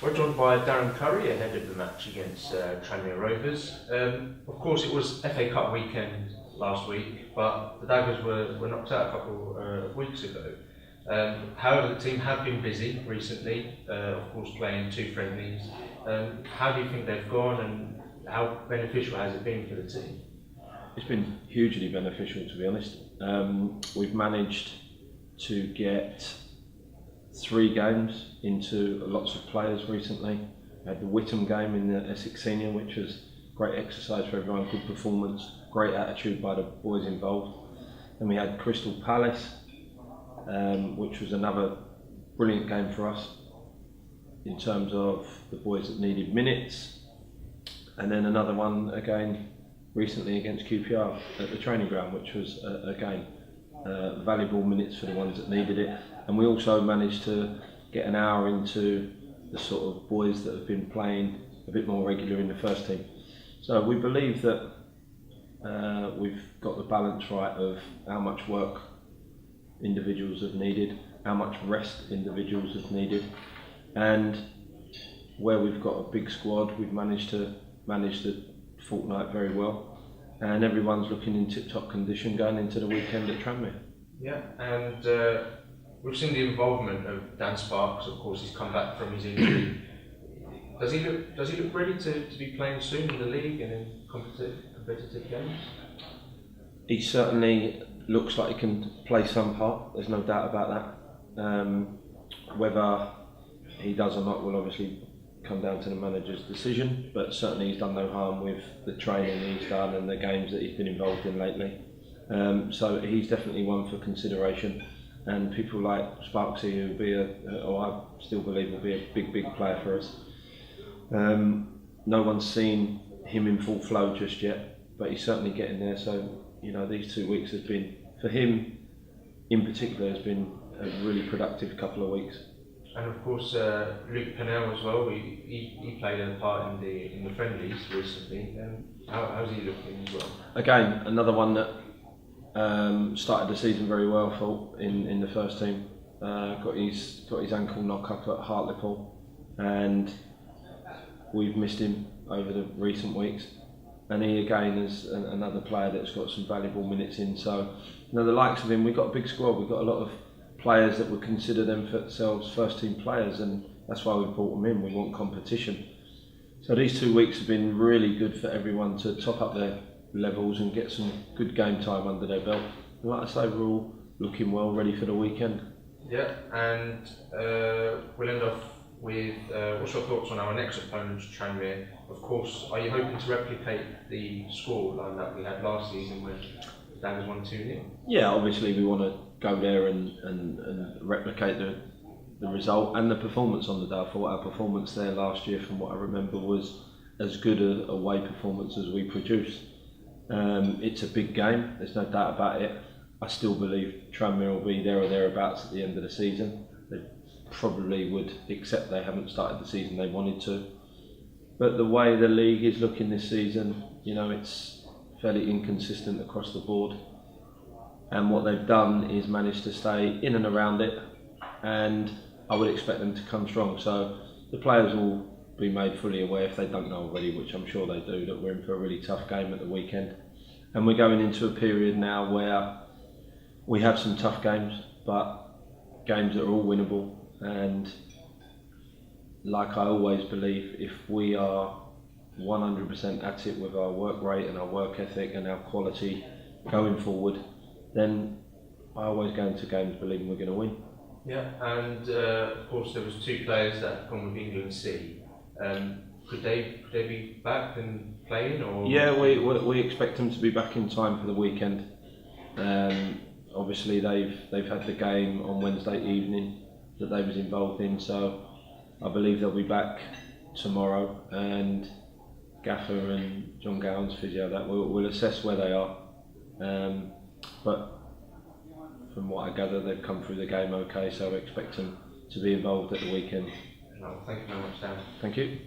We're joined by Darren Currie ahead of the match against Tranmere Rovers. Of course, it was FA Cup weekend last week, but the Daggers were knocked out a couple of weeks ago. However, the team have been busy recently, of course playing 2 friendlies. How do you think they've gone, and how beneficial has it been for the team? It's been hugely beneficial, to be honest. We've managed to get 3 games into lots of players recently. We had the Whittam game in the Essex Senior, which was great exercise for everyone, good performance, great attitude by the boys involved. Then we had Crystal Palace, which was another brilliant game for us in terms of the boys that needed minutes. And then another one again recently against QPR at the training ground, which was again valuable minutes for the ones that needed it. And we also managed to get an hour into the sort of boys that have been playing a bit more regular in the first team. So we believe that we've got the balance right of how much work individuals have needed, how much rest individuals have needed, and where we've got a big squad, we've managed to manage the fortnight very well, and everyone's looking in tip-top condition going into the weekend at Tranmere. Yeah, and we've seen the involvement of Dan Sparks. Of course, he's come back from his injury. Does he look ready to be playing soon in the league and in competitive games? He certainly looks like he can play some part, there's no doubt about that. Whether he does or not will obviously come down to the manager's decision, but certainly he's done no harm with the training he's done and the games that he's been involved in lately. So he's definitely one for consideration, and people like Sparksy, who will be I still believe will be a big player for us. No one's seen him in full flow just yet, but he's certainly getting there. So you know, these 2 weeks have been, for him in particular, has been a really productive couple of weeks. And of course, Luke Pennell as well. He played a part in the friendlies recently. How's he looking as well? Again, another one that started the season very well. I thought in the first team, got his ankle knock up at Hartlepool, and we've missed him over the recent weeks. And he again is another player that's got some valuable minutes in. So, you know, the likes of him, we've got a big squad. We've got a lot of players that would consider themselves first team players, and that's why we brought them in. We want competition. So these 2 weeks have been really good for everyone to top up their levels and get some good game time under their belt. And like I say, we're all looking well, ready for the weekend. Yeah, and we'll end off with what's your thoughts on our next opponent, Tranmere? Of course, are you hoping to replicate the scoreline that we had last season when Daggers won 2-0? Yeah, obviously we want to go there and replicate the result and the performance on the day. I thought our performance there last year, from what I remember, was as good a away performance as we produced. It's a big game, there's no doubt about it. I still believe Tranmere will be there or thereabouts at the end of the season. They probably would accept they haven't started the season they wanted to. But the way the league is looking this season, you know, it's fairly inconsistent across the board. And what they've done is managed to stay in and around it, and I would expect them to come strong. So the players will be made fully aware, if they don't know already, which I'm sure they do, that we're in for a really tough game at the weekend. And we're going into a period now where we have some tough games, but games that are all winnable. And like I always believe, if we are 100% at it with our work rate and our work ethic and our quality going forward, then I always go into games believing we're going to win. Yeah, and of course there was 2 players that have gone with England C. Could they be back and playing? Or yeah, we expect them to be back in time for the weekend. Obviously they've had the game on Wednesday evening that they was involved in, so I believe they'll be back tomorrow, and Gaffer and John Gowan's physio that will assess where they are. But from what I gather, they've come through the game okay, so I expect them to be involved at the weekend. No, thank you very much, Dan. Thank you.